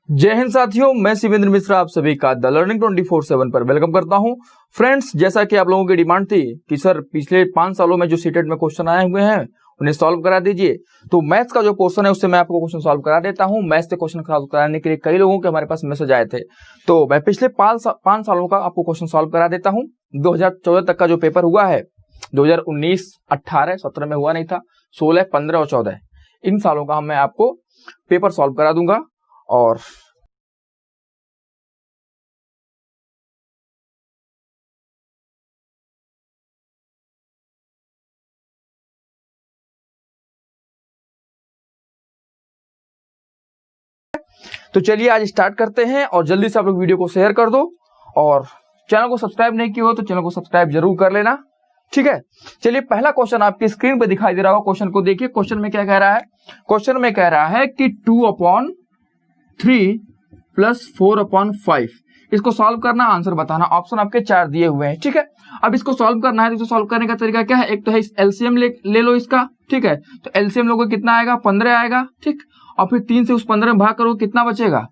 जय हिंद साथियों, मैं शिवेंद्र मिश्रा आप सभी का द लर्निंग 24/7 पर वेलकम करता हूं। फ्रेंड्स, जैसा कि आप लोगों की डिमांड थी कि सर पिछले 5 सालों में जो सीटेट में क्वेश्चन आए हुए हैं उन्हें सॉल्व करा दीजिए, तो मैथ्स का जो पोर्शन है उससे मैं आपको क्वेश्चन सॉल्व करा देता हूं। मैथ्स से क्वेश्चन सॉल्व कराने के लिए कई लोगों के हमारे पास मैसेज आए थे, तो मैं पिछले 5 सालों का आपको क्वेश्चन सॉल्व करा देता हूँ। 2014 तक का जो पेपर हुआ है, 2019, 18, 17 में हुआ नहीं था, 16, 15 और 14 इन सालों का मैं आपको पेपर सॉल्व करा दूंगा। और तो चलिए आज स्टार्ट करते हैं और जल्दी से आप लोग वीडियो को शेयर कर दो और चैनल को सब्सक्राइब नहीं किया हो तो चैनल को सब्सक्राइब जरूर कर लेना, ठीक है। चलिए पहला क्वेश्चन आपकी स्क्रीन पे दिखाई दे रहा हो, क्वेश्चन को देखिए। क्वेश्चन में क्या कह रहा है? क्वेश्चन में कह रहा है कि 2/3 + 4/5 इसको सॉल्व करना, आंसर बताना। ऑप्शन आपके 4 दिए हुए हैं, ठीक है। अब इसको सॉल्व करना है तो सॉल्व करने का तरीका क्या है? एक तो है एलसीएम ले लो इसका, ठीक है। तो एलसीएम लोगे कितना आएगा? 15 आएगा, ठीक। और फिर 3 से उस 15 में भाग करो, कितना बचेगा?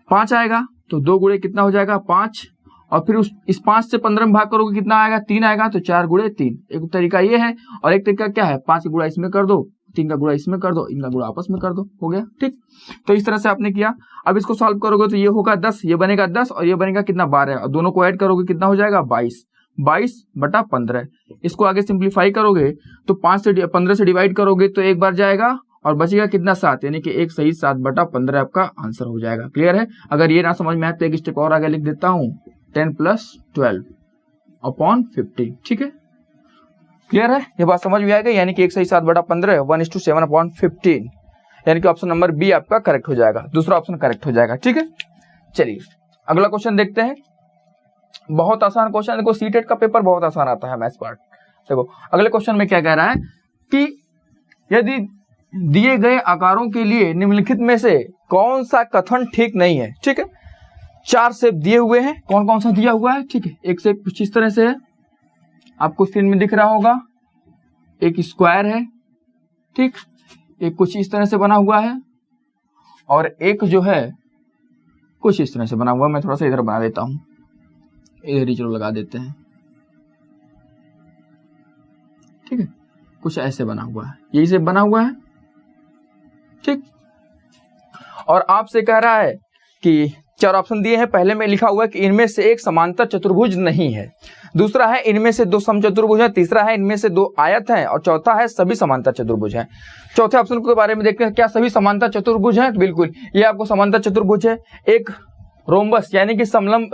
5 आएगा। तो 2 गुणे कितना हो जाएगा? 5। और फिर इस 5 से 15 में भाग करोगे, कितना आएगा? 3 आएगा। तो 4 गुणे 3। एक तरीका ये है, और एक तरीका क्या है? 5 का गुणा इसमें कर दो, 3 का गुणा इसमें कर दो, इनका गुणा आपस में कर दो, हो गया, ठीक। तो इस तरह से आपने किया। अब इसको सॉल्व करोगे तो ये होगा 10, ये बनेगा 10 और ये बनेगा कितना? 12। और दोनों को ऐड करोगे कितना हो जाएगा? 22। 22/15। इसको आगे सिंप्लीफाई करोगे तो 15 से डिवाइड करोगे तो एक बार जाएगा और बचेगा कितना? 7, यानी कि एक सही 7/15 आपका आंसर हो जाएगा। क्लियर है? अगर ये ना समझ में आए तो एक स्टेप और आगे लिख देता हूं, 10 + 12/15, ठीक है। क्लियर है? ये बात समझ में आएगा, यानी कि एक सही 7/15 1:7/15, यानी कि ऑप्शन नंबर बी आपका करेक्ट हो जाएगा, दूसरा ऑप्शन करेक्ट हो जाएगा, ठीक है। चलिए अगला क्वेश्चन देखते हैं। बहुत आसान क्वेश्चन, देखो सीटेट का पेपर बहुत आसान आता है मैथ्स पार्ट। देखो अगले क्वेश्चन में क्या कह रहा है कि यदि दिए गए आकारों के लिए निम्नलिखित में से कौन सा कथन ठीक नहीं है, ठीक है। 4 शेप दिए हुए हैं, कौन कौन सा दिया हुआ है, ठीक है। एक शेप कुछ इस तरह से है, आपको स्क्रीन में दिख रहा होगा, एक स्क्वायर है, ठीक। एक कुछ इस तरह से बना हुआ है और एक जो है कुछ इस तरह से बना हुआ है। मैं थोड़ा सा इधर बना देता हूं, इधर ही चलो लगा देते हैं, ठीक है। कुछ ऐसे बना हुआ है, यही से बना हुआ है, ठीक। और आपसे कह रहा है कि 4 ऑप्शन दिए हैं। पहले में लिखा हुआ है कि इनमें से एक समांतर चतुर्भुज नहीं है, दूसरा है इनमें से 2 समचतुर्भुज है, तीसरा है इनमें से 2 आयत हैं और चौथा है सभी समांतर चतुर्भुज हैं। चौथे ऑप्शन के बारे में देखते हैं, क्या सभी समांतर चतुर्भुज हैं? बिल्कुल, ये आपको समांतर चतुर्भुज है। एक रोम्बस यानी कि समलंब,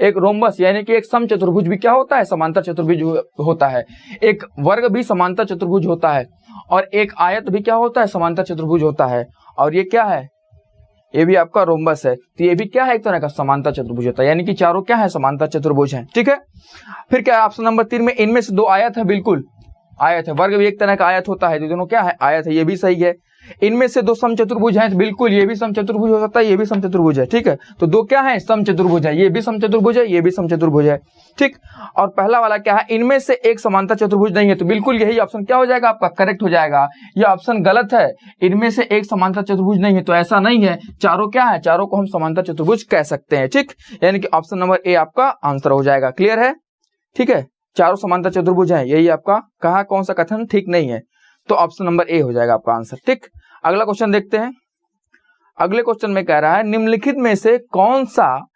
एक रोम्बस यानी कि एक समचतुर्भुज भी क्या होता है? समांतर चतुर्भुज होता है। एक वर्ग भी समांतर चतुर्भुज होता है और एक आयत भी क्या होता है? समांतर चतुर्भुज होता है। और ये क्या है? ये भी आपका रोम्बस है, तो ये भी क्या है? एक तरह का समांतर चतुर्भुज होता है, यानी कि चारों क्या है? समांतर चतुर्भुज हैं, ठीक है। फिर क्या ऑप्शन नंबर 3 में इनमें से 2 आयत है, बिल्कुल आयत है। वर्ग भी एक तरह का आयत होता है, तो दोनों क्या है? आयत है, ये भी सही है। इनमें से 2 समचतुर्भुज हैं, तो बिल्कुल ये भी समचतुर्भुज हो सकता है, ये भी समचतुर्भुज है, ठीक है। तो 2 क्या है? समचतुर्भुज है, ये भी समचतुर्भुज है, ये भी समचतुर्भुज है, ठीक। और पहला वाला क्या है? इनमें से एक समांतर चतुर्भुज नहीं है, तो बिल्कुल यही ऑप्शन क्या हो जाएगा? आपका करेक्ट हो जाएगा। ये ऑप्शन गलत है, इनमें से एक समांतर चतुर्भुज नहीं है, तो ऐसा नहीं है। चारों क्या है? चारों को हम समांतर चतुर्भुज कह सकते हैं, ठीक। यानी कि ऑप्शन नंबर ए आपका आंसर हो जाएगा। क्लियर है? ठीक है, चारों समांतर चतुर्भुज हैं, यही आपका कहा कौन सा कथन ठीक नहीं है, तो ऑप्शन नंबर ए हो जाएगा आपका आंसर, ठीक। अगला क्वेश्चन देखते हैं। अगले क्वेश्चन में कह रहा है निम्नलिखित में से कौन सा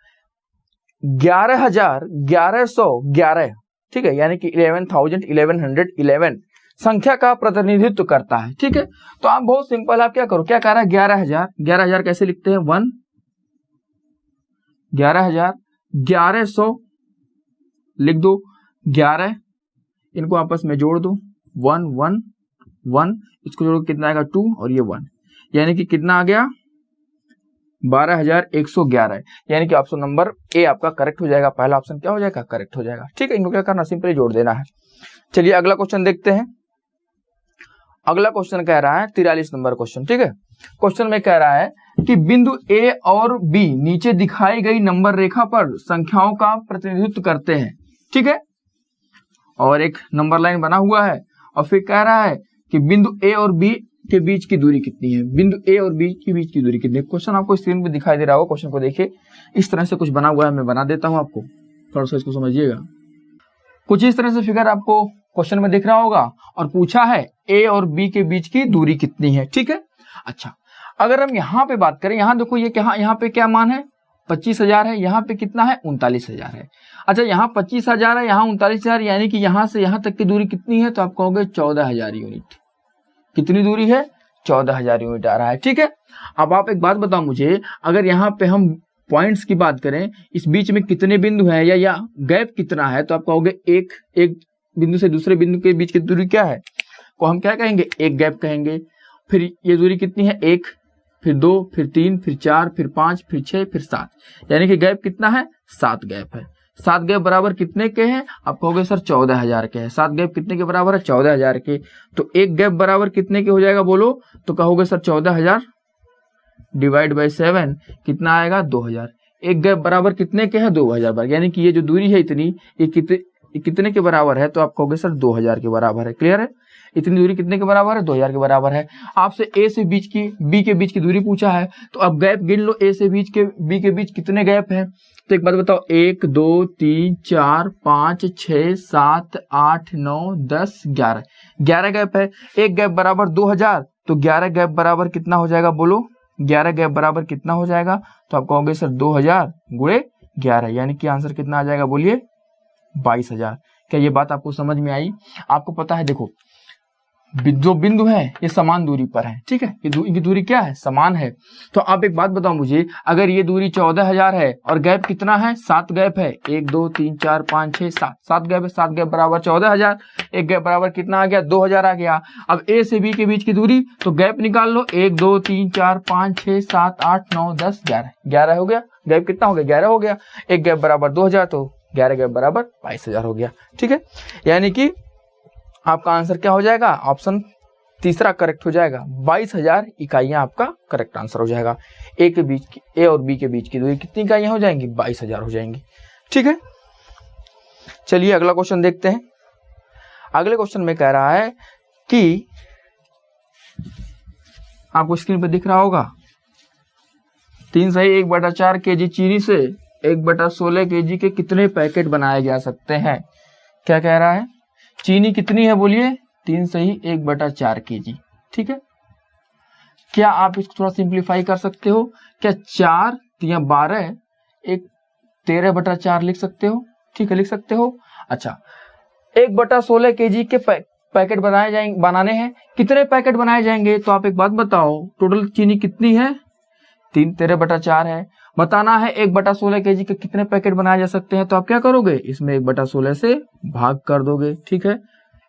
11,1111, ठीक है, यानी कि 11,1111 संख्या का प्रतिनिधित्व करता है, ठीक है। तो आप बहुत सिंपल, आप क्या करो, क्या कह रहा है? 11,000 कैसे लिखते हैं? 1 11,000 1100 लिख दो, 11 इनको आपस में जोड़ दो, 1 1 1 इसको जोड़ो कितना आएगा? 2 और ये 1, यानी कि कितना आ गया? 12,111, यानी कि ऑप्शन नंबर ए आपका करेक्ट हो जाएगा। पहला ऑप्शन क्या हो जाएगा? करेक्ट हो जाएगा, ठीक है। इनको क्या करना? सिंपली जोड़ देना है। चलिए अगला क्वेश्चन देखते हैं। अगला क्वेश्चन कह रहा है 43 नंबर क्वेश्चन, ठीक है। क्वेश्चन में कह रहा है कि बिंदु ए और बी नीचे दिखाई गई नंबर रेखा पर संख्याओं का प्रतिनिधित्व करते हैं, ठीक है। और एक नंबर लाइन बना हुआ है और फिर कह रहा है कि बिंदु ए और बी के बीच की दूरी कितनी है, बिंदु ए और बी के बीच की दूरी कितनी है। क्वेश्चन आपको स्क्रीन पे दिखाई दे रहा होगा, क्वेश्चन को देखिए। इस तरह से कुछ बना हुआ है, मैं बना देता हूं आपको, थोड़ा सा इसको समझिएगा। कुछ इस तरह से फिगर आपको क्वेश्चन में दिख रहा होगा और पूछा है ए और बी के बीच की दूरी कितनी है, ठीक है। अच्छा, अगर हम यहाँ पे बात करें, यहाँ देखो ये क्या, यहाँ पे क्या मान है 25,000 है, यहाँ पे कितना है 39,000 है। अच्छा, यहाँ 25,000 है, यहाँ 39,000, यानी कि यहाँ से यहाँ तक की दूरी कितनी है, तो आप कहोगे 14,000 यूनिट। कितनी दूरी है, 14,000 यूनिट आ रहा है, ठीक है। अब आप एक बात बताओ मुझे, अगर यहाँ पे हम पॉइंट्स की बात करें, इस बीच में कितने बिंदु हैं या गैप कितना है, तो आप कहोगे एक बिंदु से दूसरे बिंदु के बीच की दूरी क्या है, को हम क्या कहेंगे, एक गैप कहेंगे। फिर ये दूरी कितनी है, 1, फिर 2, फिर 3, फिर 4, फिर 5, फिर 6, फिर 7, यानी कि गैप कितना है, 7 गैप है। 7 गैप बराबर कितने के हैं, आप कहोगे सर 14,000 के हैं। 7 गैप कितने के बराबर है, 14,000 के। तो एक गैप बराबर कितने के हो जाएगा बोलो, तो कहोगे सर 14,000 डिवाइड बाई 7 कितना आएगा, 2,000। एक गैप बराबर कितने के हैं, 2,000 यानी कि ये जो दूरी है इतनी, ये कितने के बराबर है, तो आप कहोगे सर 2,000 के बराबर है। क्लियर है, इतनी दूरी कितने के बराबर है, 2,000 के बराबर है। आपसे ए से बीच की बी के बीच की दूरी पूछा है, तो अब गैप गिन लो, ए से बीच के बी के बीच कितने गैप है। तो एक बात बताओ, 1 2 3 4 5 6 7 8 9 10 11, 11 गैप है। एक गैप बराबर 2,000, तो 11 गैप बराबर कितना हो जाएगा बोलो, 11 गैप बराबर कितना हो जाएगा, तो आप कहोगे सर 2,000 गुणे 11, यानी कि आंसर कितना आ जाएगा बोलिए, 22,000। क्या ये बात आपको समझ में आई। आपको पता है देखो, जो बिंदु है ये समान दूरी पर है, ठीक है, इनकी दूरी क्या है, समान है। तो आप एक बात बताओ मुझे, अगर ये दूरी 14,000 है और गैप कितना है, 7 गैप है, 1 2 3 4 5 6 7, 7 गैप है, 7 गैप बराबर 14,000, एक गैप बराबर कितना आ गया, 2,000 आ गया। अब ए से बी के बीच की दूरी, तो गैप निकाल लो, 1 2 3 4 5 6 7 8 9 10 11, 11 हो गया। गैप कितना हो गया, 11 हो गया। एक गैप बराबर 2,000, तो 11 गैप बराबर 22,000 हो गया, ठीक है। यानी कि आपका आंसर क्या हो जाएगा, ऑप्शन तीसरा करेक्ट हो जाएगा। 22,000 इकाइयां आपका करेक्ट आंसर हो जाएगा। ए और बी के बीच की दूरी कितनी इकाइयां हो जाएंगी, 22,000 हो जाएंगी, ठीक है। चलिए अगला क्वेश्चन देखते हैं। अगले क्वेश्चन में कह रहा है कि आपको स्क्रीन पर दिख रहा होगा, 3 सही 1/4 kg चीनी से 1/16 kg के कितने पैकेट बनाए जा सकते हैं। क्या कह रहा है, चीनी कितनी है बोलिए, 3 सही 1/4 kg, ठीक है। क्या आप इसको थोड़ा सिंप्लीफाई कर सकते हो, क्या 4 या 12 एक 13/4 लिख सकते हो, ठीक है, लिख सकते हो। अच्छा, 1/16 kg के पैकेट बनाने हैं, कितने पैकेट बनाए जाएंगे, तो आप एक बात बताओ, टोटल चीनी कितनी है, 13/4 है। बताना है 1/16 kg के कितने पैकेट बनाए जा सकते हैं, तो आप क्या करोगे, इसमें 1/16 से भाग कर दोगे, ठीक है,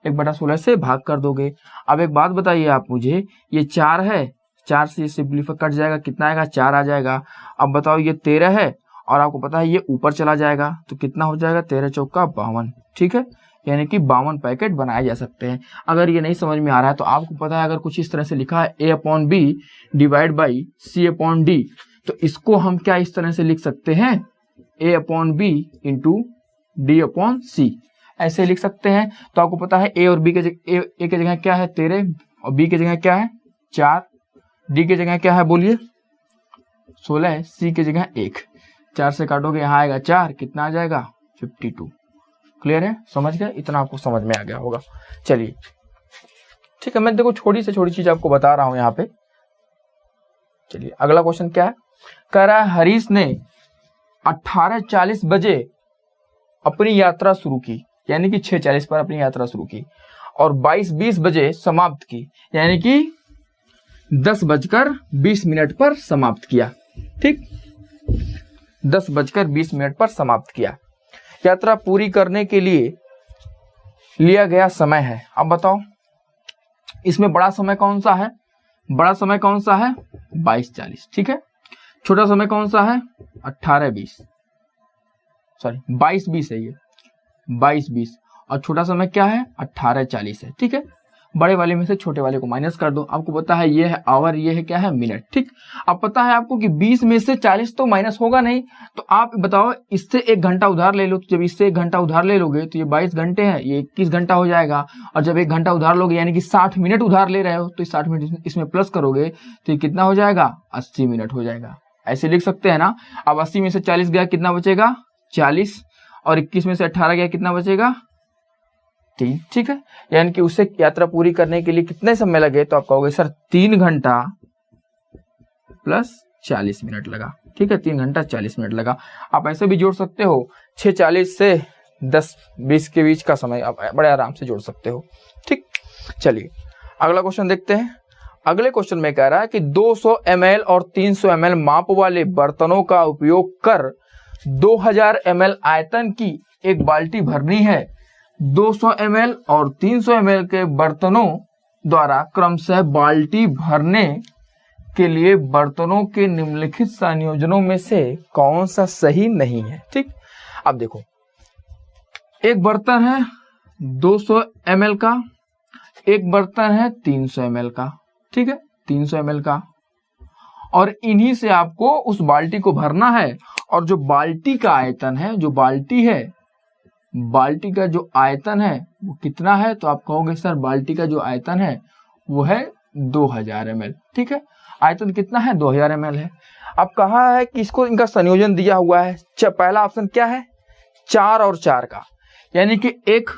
1/16 से भाग कर दोगे। अब एक बात बताइए आप मुझे, ये 4 है, 4 से सिंप्लीफाई कट जाएगा, कितना आएगा, 4 आ जाएगा। अब बताओ ये 13 है और आपको पता है ये ऊपर चला जाएगा, तो कितना हो जाएगा, 13 चौका 52, ठीक है, यानी कि 52 पैकेट बनाए जा सकते हैं। अगर ये नहीं समझ में आ रहा है तो आपको पता है, अगर कुछ इस तरह से लिखा है A/B डिवाइड बाई C/D, तो इसको हम क्या इस तरह से लिख सकते हैं, A/B इंटू D/C, ऐसे लिख सकते हैं। तो आपको पता है ए और बी के ए के जगह क्या है 13 और बी के जगह क्या है 4, डी के जगह क्या है बोलिए 16, सी के जगह 1, 4 से काटोगे यहाँ आएगा 4, कितना आ जाएगा 52। क्लियर है, समझ गए, इतना आपको समझ में आ गया होगा। चलिए ठीक है, मैं देखो छोटी से छोटी चीज आपको बता रहा हूं यहाँ पे। चलिए अगला क्वेश्चन क्या है, कह रहा है हरीश ने 18:40 बजे अपनी यात्रा शुरू की, यानी कि 6:40 पर अपनी यात्रा शुरू की और 22:20 बजे समाप्त की, यानी कि 10:20 पर समाप्त किया। ठीक, 10:20 पर समाप्त किया। यात्रा पूरी करने के लिए लिया गया समय है, अब बताओ इसमें बड़ा समय कौन सा है, बड़ा समय कौन सा है 22:40, ठीक है। छोटा समय कौन सा है 22:20 है, ये 22:20 और छोटा समय क्या है 18:40 है, ठीक है। बड़े वाले में से छोटे वाले को माइनस कर दो। आपको पता है ये है आवर, ये है क्या है मिनट, ठीक। अब पता है आपको कि 20 में से 40 तो माइनस होगा नहीं, तो आप बताओ इससे 1 घंटा उधार ले लो। तो जब इससे 1 घंटा उधार ले लोगे तो ये 22 घंटे हैं, ये 21 घंटा हो जाएगा। और जब 1 घंटा उधार लोगे यानी कि 60 मिनट उधार ले रहे हो, तो 60 मिनट इसमें प्लस करोगे तो ये कितना हो जाएगा, 80 मिनट हो जाएगा। ऐसे लिख सकते हैं ना। अब 80 में से 40 गया, कितना बचेगा 40, और 21 में से 18 गया, कितना बचेगा 3, ठीक है। यानी कि उसे यात्रा पूरी करने के लिए कितने समय लगे, तो आप कहोगे सर 3 घंटा प्लस 40 मिनट लगा, ठीक है। 3 घंटा 40 मिनट लगा। आप ऐसे भी जोड़ सकते हो, 6:40 से 10:20 के बीच का समय आप बड़े आराम से जोड़ सकते हो, ठीक। चलिए अगला क्वेश्चन देखते हैं। अगले क्वेश्चन में कह रहा है कि 200 ml और 300 ml माप वाले बर्तनों का उपयोग कर 2000 ml आयतन की एक बाल्टी भरनी है। 200 ml और 300 ml के बर्तनों द्वारा क्रमशः बाल्टी भरने के लिए बर्तनों के निम्नलिखित संयोजनों में से कौन सा सही नहीं है, ठीक। अब देखो, एक बर्तन है 200 ml का, एक बर्तन है 300 ml का, ठीक है, 300 ml का, और इन्हीं से आपको उस बाल्टी को भरना है। और जो बाल्टी का आयतन है, जो बाल्टी है, बाल्टी का जो आयतन है वो कितना है, तो आप कहोगे सर बाल्टी का जो आयतन है वो है 2000 ml, ठीक है। आयतन कितना है, 2000 ml है। अब कहा है कि इसको इनका संयोजन दिया हुआ है। पहला ऑप्शन क्या है, 4 और 4 का, यानी कि एक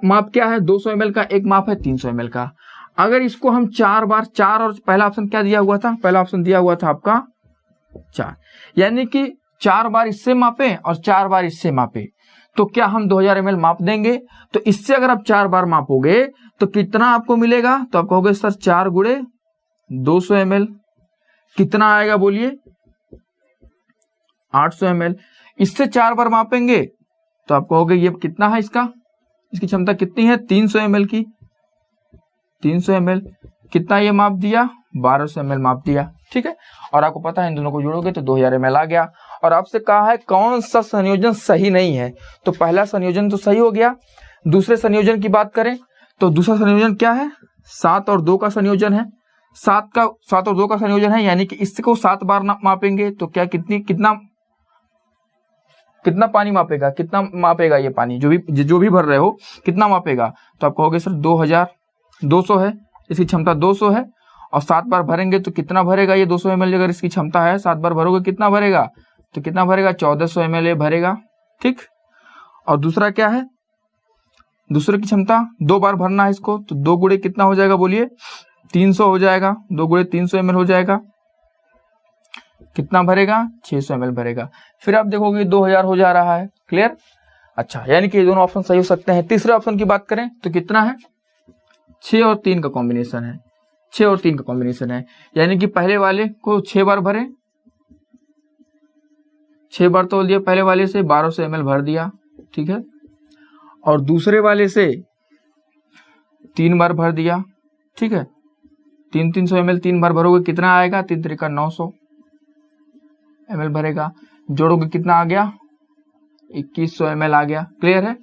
माप क्या है 200 ml का, एक माप है 300 ml का। अगर इसको हम 4 बार, 4 और पहला ऑप्शन क्या दिया हुआ था, पहला ऑप्शन दिया हुआ था आपका 4, यानी कि 4 बार इससे मापे और 4 बार इससे मापे, तो क्या हम 2000 ml माप देंगे। तो इससे अगर आप 4 बार मापोगे तो कितना आपको मिलेगा, तो आप कहोगे सर 4 गुणे 200 ml, कितना आएगा बोलिए 800 ml। इससे 4 बार मापेंगे तो आप कहोगे ये कितना है, इसकी क्षमता कितनी है 300 ml की, 300 ml, कितना ये माप दिया 1200 ml माप दिया, ठीक है। और आपको पता है इन दोनों को जोड़ोगे तो 2000 ml आ गया। और आपसे कहा है कौन सा संयोजन सही नहीं है, तो पहला संयोजन तो सही हो गया। दूसरे संयोजन की बात करें तो दूसरा संयोजन क्या है, 7 और 2 का संयोजन है। 7 और 2 का संयोजन है, यानी कि इसको 7 बार मापेंगे तो क्या कितना पानी मापेगा, कितना मापेगा ये पानी जो भी भर रहे हो, कितना मापेगा, तो आप कहोगे सर 200 है, इसकी क्षमता 200 है, और 7 बार भरेंगे तो कितना भरेगा ये 200 ml, अगर इसकी क्षमता है 7 बार भरोगे कितना भरेगा, तो कितना भरेगा 1400 ml ये भरेगा, ठीक। और दूसरा क्या है, दूसरे की क्षमता 2 बार भरना है इसको, तो 2 गुणे कितना हो जाएगा बोलिए 300 हो जाएगा, 2 गुणे 300 ml हो जाएगा, कितना भरेगा 600 ml भरेगा। फिर आप देखोगे 2000 हो जा रहा है, क्लियर। अच्छा, यानी कि ये दोनों ऑप्शन सही हो सकते हैं। तीसरे ऑप्शन की बात करें तो कितना है, 6 और 3 का कॉम्बिनेशन है, 6 और 3 का कॉम्बिनेशन है, यानी कि पहले वाले को 6 बार भरे, 6 बार तोल दिया पहले वाले से, 1200 ml भर दिया, ठीक है। और दूसरे वाले से 3 बार भर दिया, ठीक है, 300 ml 3 बार भरोगे कितना आएगा, 3 त्रिका 900 ml भरेगा, जोड़ोगे कितना आ गया 2100 ml आ गया, क्लियर है।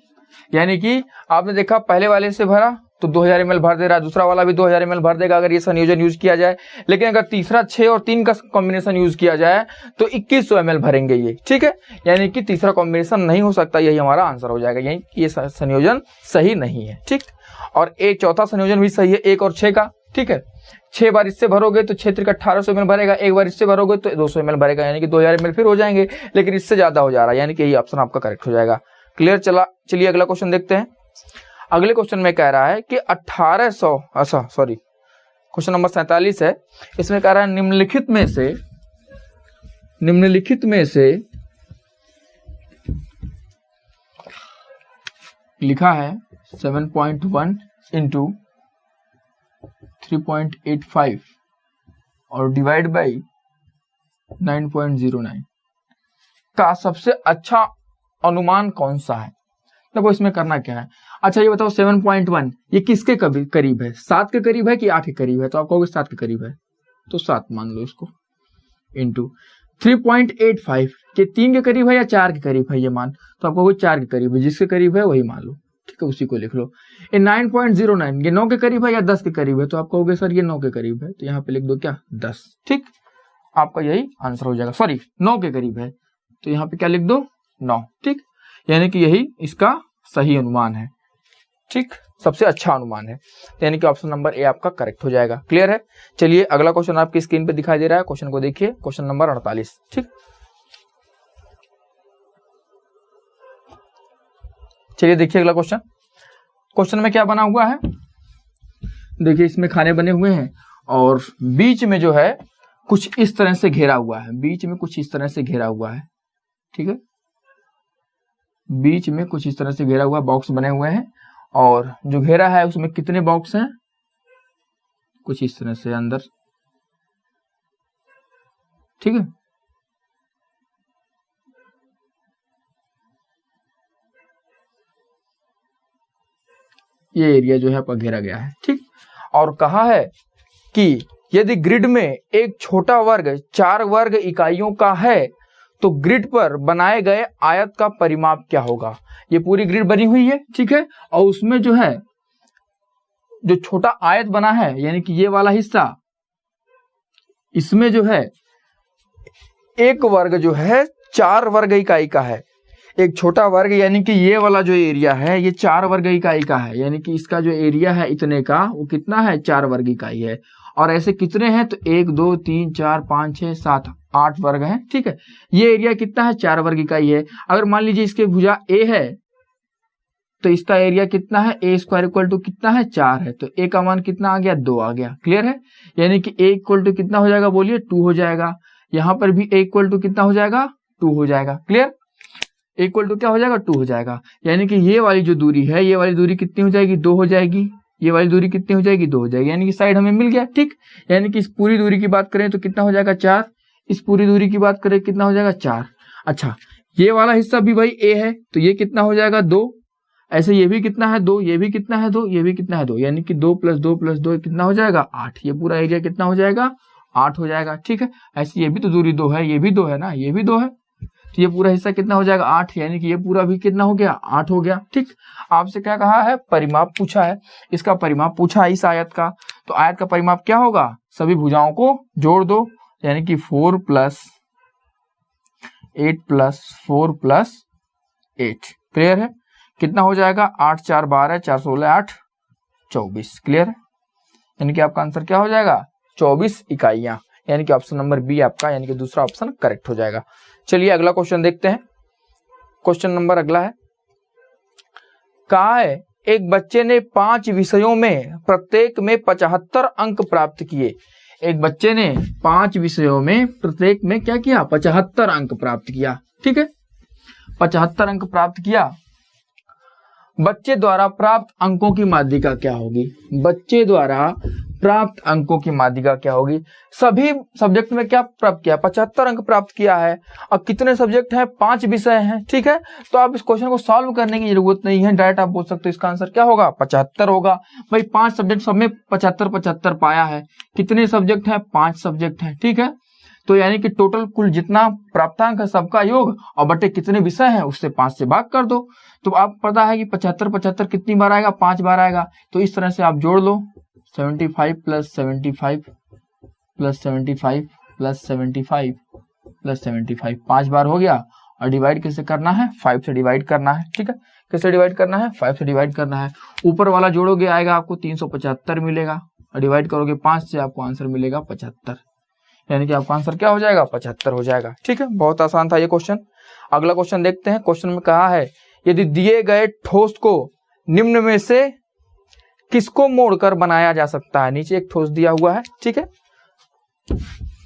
यानी कि आपने देखा पहले वाले से भरा तो 2000 ml भर दे रहा है, दूसरा वाला भी 2000 ml भर देगा अगर ये संयोजन यूज किया जाए। लेकिन अगर तीसरा 6 और 3 का कॉम्बिनेशन यूज किया जाए तो 2100 ml भरेंगे ये, ठीक है। यानी कि तीसरा कॉम्बिनेशन नहीं हो सकता, यही हमारा आंसर हो जाएगा, यही ये संयोजन सही नहीं है, ठीक। और एक चौथा संयोजन भी सही है, 1 और 6 का, ठीक है। 6 बार इससे भरोगे तो 6 त्रिका 1800 ml भरेगा, 1 बार इससे भरोगे तो 200 ml भरेगा, यानी कि 2000 ml फिर हो जाएंगे, लेकिन इससे ज्यादा हो जा रहा है, यानी कि यही ऑप्शन आपका करेक्ट हो जाएगा, क्लियर। चलिए अगला क्वेश्चन देखते हैं। अगले क्वेश्चन में कह रहा है कि 1800, क्वेश्चन नंबर 47 है। इसमें कह रहा है निम्नलिखित में से लिखा है 7.1 इंटू 3.85 और डिवाइड बाई 9.09 का सबसे अच्छा अनुमान कौन सा है। देखो इसमें करना क्या है, अच्छा ये बताओ 7.1 ये किसके करीब है, 7 के करीब है कि 8 के करीब है, तो आप कहोगे 7 के करीब है, तो 7 मान लो इसको, इंटू 3.85 के 3 के करीब है या 4 के करीब है ये मान, तो आप कहोगे 4 के करीब है, जिसके करीब है वही मान लो, ठीक है, उसी को लिख लो। ये 9.09 ये 9 के करीब है या 10 के करीब है, तो आप कहोगे सर ये 9 के करीब है, तो यहाँ पे लिख दो क्या 10, ठीक, आपका यही आंसर हो जाएगा। सॉरी 9 के करीब है तो यहाँ पे क्या लिख दो 9, ठीक, यानी कि यही इसका सही अनुमान है, ठीक, सबसे अच्छा अनुमान है, यानी कि ऑप्शन नंबर ए आपका करेक्ट हो जाएगा। क्लियर है। चलिए अगला क्वेश्चन आपकी स्क्रीन पे दिखाई दे रहा है, क्वेश्चन को देखिए, क्वेश्चन नंबर 48, ठीक। चलिए देखिए अगला क्वेश्चन, क्वेश्चन में क्या बना हुआ है, देखिए इसमें खाने बने हुए हैं और बीच में जो है कुछ इस तरह से घेरा हुआ है, बीच में कुछ इस तरह से घेरा हुआ है, ठीक है, बीच में कुछ इस तरह से घेरा हुआ बॉक्स बने हुए हैं और जो घेरा है उसमें कितने बॉक्स हैं, कुछ इस तरह से अंदर, ठीक है, ये एरिया जो है आपका घेरा गया है, ठीक, और कहा है कि यदि ग्रिड में एक छोटा वर्ग 4 वर्ग इकाइयों का है तो ग्रिड पर बनाए गए आयत का परिमाप क्या होगा। ये पूरी ग्रिड बनी हुई है, ठीक है, और उसमें जो है जो छोटा आयत बना है यानी कि ये वाला हिस्सा, इसमें जो है एक वर्ग जो है 4 वर्ग इकाई का है, एक छोटा वर्ग यानी कि ये वाला जो एरिया है ये 4 वर्ग इकाई का है, यानी कि इसका जो एरिया है इतने का वो कितना है 4 वर्ग इकाई है, और ऐसे कितने हैं तो 1 2 3 4 5 6 7 8 वर्ग हैं, ठीक है, ये एरिया कितना है 4 वर्ग इकाई है। अगर मान लीजिए इसके भुजा ए है तो इसका एरिया कितना है ए स्क्वायर इक्वल टू कितना है 4 है, तो ए का मान कितना आ गया 2 आ गया। क्लियर है, यानी कि ए इक्वल टू कितना हो जाएगा बोलिए 2 हो जाएगा, यहाँ पर भी ए इक्वल टू कितना हो जाएगा 2 हो जाएगा। क्लियर, इक्वल टू क्या हो जाएगा 2 हो जाएगा, यानी कि ये वाली जो दूरी है ये वाली दूरी कितनी हो जाएगी 2 हो जाएगी, ये वाली दूरी कितनी हो जाएगी 2 हो जाएगी, यानी कि साइड हमें मिल गया, ठीक, यानी कि इस पूरी दूरी की बात करें तो कितना हो जाएगा 4, इस पूरी दूरी की बात करें कितना हो जाएगा 4। अच्छा ये वाला हिस्सा भी भाई ए है तो ये कितना हो जाएगा 2, ऐसे ये भी कितना है 2, ये भी कितना है 2, ये भी कितना है 2, यानी कि 2 + 2 + 2 कितना हो जाएगा 8, ये पूरा एरिया कितना हो जाएगा 8 हो जाएगा, ठीक है। ऐसे ये भी तो दूरी 2 है, ये भी 2 है ना, ये भी 2 है, तो ये पूरा हिस्सा कितना हो जाएगा 8, यानी कि ये पूरा भी कितना हो गया 8 हो गया, ठीक। आपसे क्या कहा है परिमाप पूछा है, इसका परिमाप पूछा है इस आयत का, तो आयत का परिमाप क्या होगा, सभी भुजाओं को जोड़ दो, यानी कि 4 + 8 + 4 + 8। क्लियर है, कितना हो जाएगा 8 4 12 4 16 8 24। क्लियर है, यानी कि आपका आंसर क्या हो जाएगा 24 इकाइयां, यानी कि ऑप्शन नंबर बी आपका यानी कि दूसरा ऑप्शन करेक्ट हो जाएगा। चलिए अगला क्वेश्चन देखते हैं, क्वेश्चन नंबर अगला है, कहा है एक बच्चे ने 5 विषयों में प्रत्येक में 75 अंक प्राप्त किए। एक बच्चे ने 5 विषयों में प्रत्येक में क्या किया 75 अंक प्राप्त किया, ठीक है, 75 अंक प्राप्त किया। बच्चे द्वारा प्राप्त अंकों की माध्यिका क्या होगी, बच्चे द्वारा प्राप्त अंकों की माध्यिका क्या होगी। सभी सब्जेक्ट में क्या प्राप्त किया 75 अंक प्राप्त किया है, और कितने सब्जेक्ट हैं 5 विषय हैं, ठीक है। तो आप इस क्वेश्चन को सॉल्व करने की जरूरत नहीं है, डायरेक्ट आप बोल सकते हो इसका आंसर क्या होगा 75 होगा। भाई 5 सब्जेक्ट सब में 75 पाया है, कितने सब्जेक्ट हैं 5 सब्जेक्ट हैं, ठीक है। तो यानी कि टोटल कुल जितना प्राप्तांक है सबका योग और बटे कितने विषय हैं उससे 5 से भाग कर दो, तो आपको पता है कि 75 कितनी बार आएगा 5 बार आएगा, तो इस तरह से आप जोड़ लो 75 + 75 + 75 + 75 + 75 5 बार हो गया, और डिवाइड कैसे करना है 5 से डिवाइड करना है, ठीक है। कैसे डिवाइड करना है 5 से डिवाइड करना है, ऊपर वाला जोड़ोगे आएगा आपको 375 मिलेगा, और डिवाइड करोगे 5 से आपको आंसर मिलेगा 75, यानी कि आपका आंसर क्या हो जाएगा 75 हो जाएगा, ठीक है। बहुत आसान था ये क्वेश्चन। अगला क्वेश्चन देखते हैं, क्वेश्चन में कहा है यदि दिए गए ठोस को निम्न में से किसको मोड़कर बनाया जा सकता है। नीचे एक ठोस दिया हुआ है, ठीक है,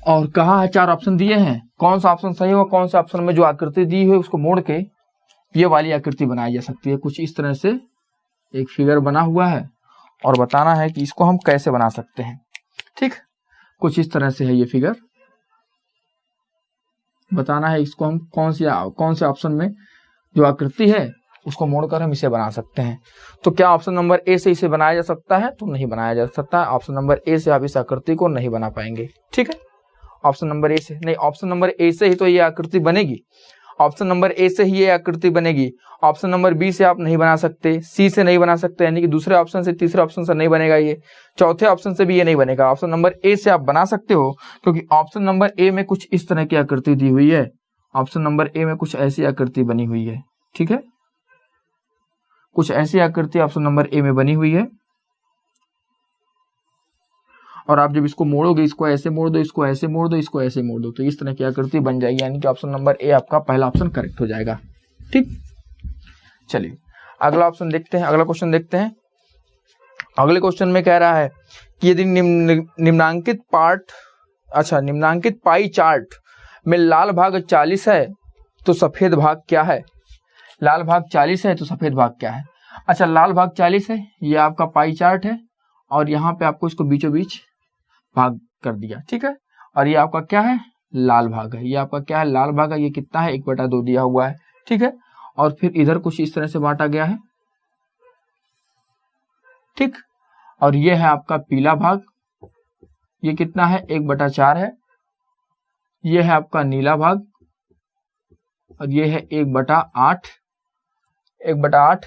और कहा है 4 ऑप्शन दिए हैं, कौन सा ऑप्शन सही होगा, कौन सा ऑप्शन में जो आकृति दी हुई है उसको मोड़ के ये वाली आकृति बनाई जा सकती है। कुछ इस तरह से एक फिगर बना हुआ है और बताना है कि इसको हम कैसे बना सकते हैं, ठीक। कुछ इस तरह से है ये फिगर, बताना है इसको हम कौन से ऑप्शन में जो आकृति है उसको मोड़कर हम इसे बना सकते हैं। तो क्या ऑप्शन नंबर ए से इसे बनाया जा सकता है, तो नहीं बनाया जा सकता। ऑप्शन नंबर ए से आप इस आकृति को नहीं बना पाएंगे, ठीक है। ऑप्शन नंबर ए से नहीं, ऑप्शन नंबर ए से ही तो ये आकृति बनेगी, ऑप्शन नंबर ए से ही ये आकृति बनेगी। ऑप्शन नंबर बी से आप नहीं बना सकते, सी से नहीं बना सकते, यानी कि दूसरे ऑप्शन से तीसरे ऑप्शन से नहीं बनेगा, ये चौथे ऑप्शन से भी ये नहीं बनेगा। ऑप्शन नंबर ए से आप बना सकते हो, क्योंकि ऑप्शन नंबर ए में कुछ इस तरह की आकृति दी हुई है। ऑप्शन नंबर ए में कुछ ऐसी आकृति बनी हुई है, ठीक है, कुछ ऐसी आकृति ऑप्शन नंबर ए में बनी हुई है। और आप जब इसको मोड़ोगे, इसको ऐसे मोड़ दो, इसको ऐसे मोड़ दो, इसको ऐसे मोड़ दो, तो इस तरह की आकृति बन जाएगी, यानी कि ऑप्शन नंबर ए आपका पहला ऑप्शन करेक्ट हो जाएगा। ठीक, चलिए अगला ऑप्शन देखते हैं, अगला क्वेश्चन देखते हैं। अगले क्वेश्चन में कह रहा है कि यदि निम्नांकित पाई चार्ट में लाल भाग 40 है तो सफेद भाग क्या है। लाल भाग 40 है तो सफेद भाग क्या है। अच्छा, लाल भाग 40 है, ये आपका पाई चार्ट है, और यहाँ पे आपको इसको बीचों बीच भाग कर दिया, ठीक है। और ये आपका क्या है, लाल भाग है, ये आपका क्या है, लाल भाग है। ये कितना है, 1/2 दिया हुआ है, ठीक है। और फिर इधर कुछ इस तरह से बांटा गया है, ठीक। और ये है आपका पीला भाग, ये कितना है, 1/4 है। ये है आपका नीला भाग, और ये है 1/8, 1/8।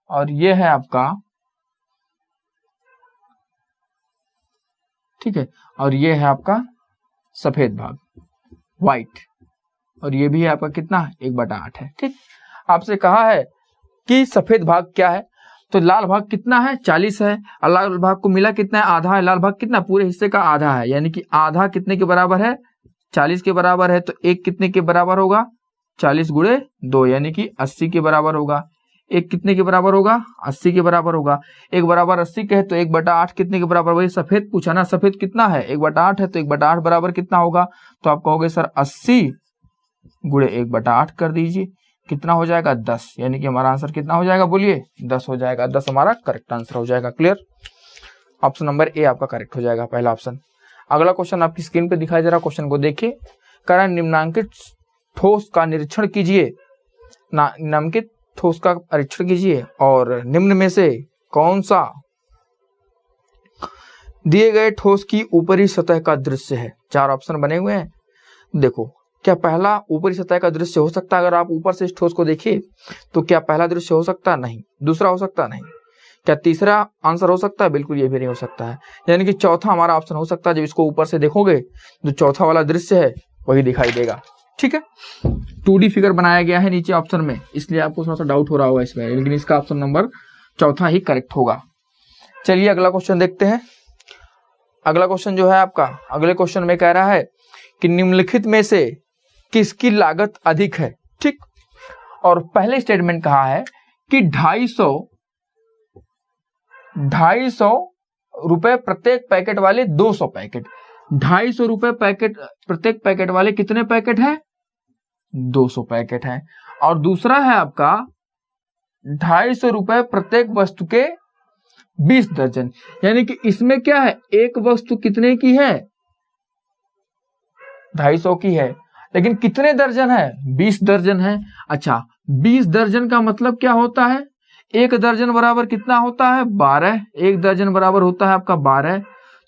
और ये है आपका, ठीक है, और ये है आपका सफेद भाग, व्हाइट। और ये भी है आपका कितना, 1/8 है, ठीक। आपसे कहा है कि सफेद भाग क्या है, तो लाल भाग कितना है, 40 है, और लाल भाग को मिला कितना है, आधा है। लाल भाग कितना, पूरे हिस्से का आधा है, यानी कि आधा कितने के बराबर है, 40 के बराबर है। तो एक कितने के बराबर होगा, 40 × 2, यानी कि 80 के बराबर होगा। एक कितने के बराबर होगा, 80 के बराबर होगा। 1/80 के है तो 1/8 कितने के बराबर, वही सफेद पूछा ना, सफेद कितना है, 1/8 है, तो 1/8 बराबर कितना होगा, तो आप कहोगे सर 80 × 1/8 कर दीजिए, कितना हो जाएगा, 10। यानी कि हमारा आंसर कितना हो जाएगा, बोलिए 10 हो जाएगा। 10 हमारा करेक्ट आंसर हो जाएगा। क्लियर, ऑप्शन नंबर ए आपका करेक्ट हो जाएगा, पहला ऑप्शन। अगला क्वेश्चन आपकी स्क्रीन पे दिखाई दे रहा, क्वेश्चन को देखिए। कह रहा है निम्नांकित ठोस का निरीक्षण कीजिए, निम्नांकित ठोस का परीक्षण कीजिए और निम्न में से कौन सा दिए गए ठोस की ऊपरी सतह का दृश्य है। 4 ऑप्शन बने हुए हैं। देखो, क्या पहला ऊपरी सतह का दृश्य हो सकता है, अगर आप ऊपर से इस ठोस को देखिए तो क्या पहला दृश्य हो सकता है, नहीं। दूसरा हो सकता है, नहीं। क्या तीसरा आंसर हो सकता है, बिल्कुल ये भी नहीं हो सकता है। यानी कि चौथा हमारा ऑप्शन हो सकता है, जब इसको ऊपर से देखोगे जो चौथा वाला दृश्य है वही दिखाई देगा, ठीक है। 2D फिगर बनाया गया है नीचे ऑप्शन में, इसलिए आपको थोड़ा सा डाउट हो रहा होगा इसमें, लेकिन इसका ऑप्शन नंबर चौथा ही करेक्ट होगा। चलिए अगला क्वेश्चन देखते हैं। अगला क्वेश्चन जो है आपका, अगले क्वेश्चन में कह रहा है कि निम्नलिखित में से किसकी लागत अधिक है, ठीक। और पहले स्टेटमेंट कहा है कि 250 रुपए प्रत्येक पैकेट वाले 200 पैकेट, 250 रुपए पैकेट प्रत्येक पैकेट वाले कितने पैकेट है, 200 पैकेट है। और दूसरा है आपका 250 रुपए प्रत्येक वस्तु के 20 दर्जन, यानी कि इसमें क्या है, एक वस्तु कितने की है, 250 की है, लेकिन कितने दर्जन है, 20 दर्जन है। अच्छा, 20 दर्जन का मतलब क्या होता है, एक दर्जन बराबर कितना होता है, 12। एक दर्जन बराबर होता है आपका 12,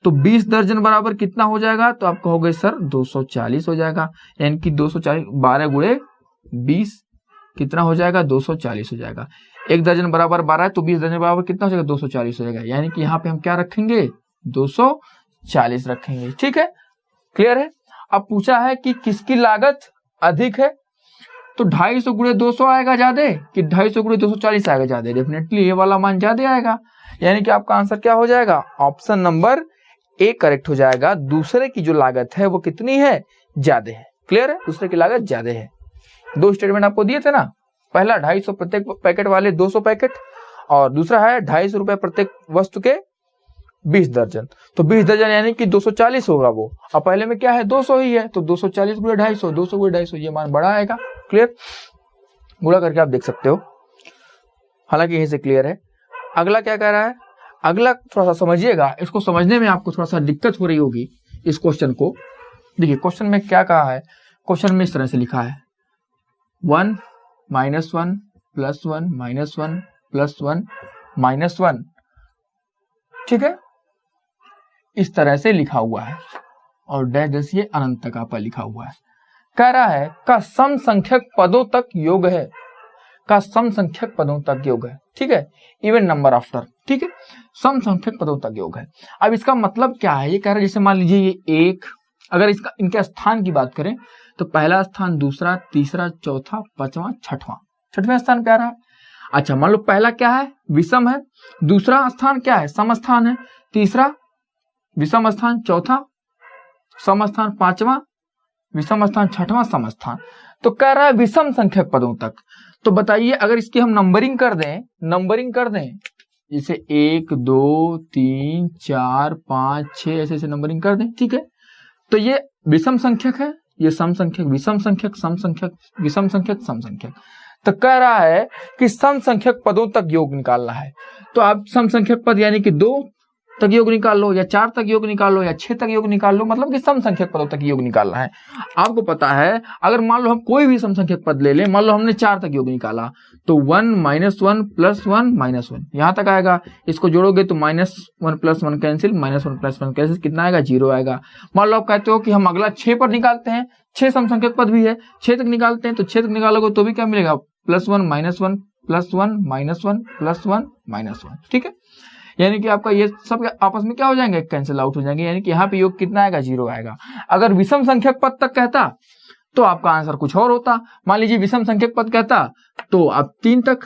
तो 20 दर्जन बराबर कितना हो जाएगा, तो आप कहोगे सर 240 हो जाएगा। यानी कि 240, 12 × 20 कितना हो जाएगा, 240 हो जाएगा। एक दर्जन बराबर 12 है, तो 20 दर्जन बराबर कितना हो जाएगा, 240 हो जाएगा। यानी कि यहाँ पे हम क्या रखेंगे, 240 रखेंगे, ठीक है। क्लियर है। अब पूछा है कि किसकी लागत अधिक है, तो 250 × 200 आएगा ज्यादा कि 250 × 240 आएगा ज्यादा, डेफिनेटली ये वाला मान ज्यादा आएगा। यानी कि आपका आंसर क्या हो जाएगा, ऑप्शन नंबर ए करेक्ट हो जाएगा। दूसरे की जो लागत है वो कितनी है, ज्यादा है। क्लियर है, दूसरे की लागत ज्यादा है। 2 स्टेटमेंट आपको दिए थे ना, पहला 250 प्रत्येक पैकेट वाले 200 पैकेट, और दूसरा है 250 रुपए प्रत्येक वस्तु के 20 दर्जन। तो 20 दर्जन यानी कि 240 होगा वो, और पहले में क्या है, 200 ही है, तो 240 × 250, 200 × 250, ये मान बड़ा आएगा। क्लियर, गुणा करके आप देख सकते हो, हालांकि यहीं से क्लियर है। अगला क्या कह रहा है, अगला थोड़ा सा समझिएगा, इसको समझने में आपको थोड़ा सा दिक्कत हो रही होगी इस क्वेश्चन को। देखिए क्वेश्चन में क्या कहा है, क्वेश्चन में इस तरह से लिखा है 1 - 1 + 1 - 1 + 1 -1, ठीक है, इस तरह से लिखा हुआ है, और डैश ये अनंत तक आपका लिखा हुआ है। कह रहा है का सम संख्यक पदों तक योग है, का सम संख्यक पदों तक योग है, ठीक है, इवन नंबर आफ्टर, ठीक है, सम संख्यक पदों तक योग है। अब इसका मतलब क्या है, ये कह रहा है जैसे मान लीजिए ये एक, अगर इसका इनके स्थान की बात करें तो पहला स्थान, दूसरा, तीसरा, चौथा, पांचवा, छठवां स्थान पे आ रहा है। अच्छा मान लो पहला क्या है, विषम है, दूसरा स्थान क्या है, सम स्थान है, तीसरा विषम स्थान, चौथा सम स्थान, पांचवा विषम स्थान, छठवां सम स्थान। तो कह रहा है विषम संख्यक पदों तक। तो बताइए अगर इसकी हम नंबरिंग कर दें जैसे 1 2 3 4 5 6 ऐसे नंबरिंग कर दें, ठीक है, तो ये विषम संख्यक है, ये सम संख्यक, विषम संख्यक, सम संख्यक, विषम संख्यक, सम संख्यक। तो कह रहा है कि सम संख्यक पदों तक योग निकालना है। तो आप सम संख्यक पद यानी कि 2 तक योग निकाल लो, या 4 तक योग निकाल लो, या 6 तक योग निकाल लो, मतलब कि सम संख्यक पदों तक योग निकालना है। आपको पता है अगर मान लो हम कोई भी सम संख्यक पद ले लें, मान लो हमने 4 तक योग निकाला तो 1 -1 +1 -1 यहां तक आएगा। इसको जोड़ोगे तो -1 + 1 कैंसिल, -1 + 1 कैंसिल, कितना आएगा, 0 आएगा। मान लो आप कहते हो कि हम अगला 6 पर निकालते हैं, 6 सम संख्यक पद भी है, 6 तक निकालते हैं, तो 6 तक निकालोगे तो भी क्या मिलेगा, +1 -1 +1 -1 +1 -1, ठीक है, यानी कि आपका ये सब आपस में क्या हो जाएंगे, कैंसिल आउट हो जाएंगे, यानी कि यहाँ पे योग कितना आएगा, 0 आएगा। अगर विषम संख्यक पद तक कहता तो आपका आंसर कुछ और होता। मान लीजिए विषम संख्यक पद कहता तो आप 3 तक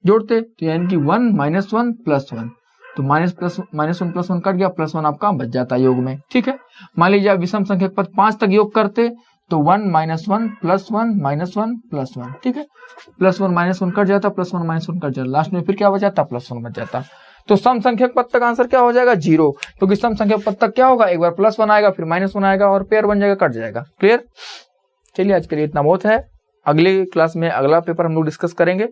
जोड़ते, तो यानी कि 1 -1 +1, तो -1 + 1 कट गया, +1 आपका बच जाता योग में, ठीक है। मान लीजिए आप विषम संख्यक पद 5 तक योग करते तो 1 -1 +1 -1 +1, ठीक है, +1 -1 कट जाता, +1 -1 कट जाता, लास्ट में फिर क्या बच जाता, +1 बच जाता। तो सम संख्यक पद तक आंसर क्या हो जाएगा, 0, क्योंकि सम संख्यक पद तक क्या होगा, एक बार +1 आएगा, फिर -1 आएगा और पेयर बन जाएगा, कट जाएगा। क्लियर। चलिए आज के लिए इतना बहुत है, अगले क्लास में अगला पेपर हम लोग डिस्कस करेंगे।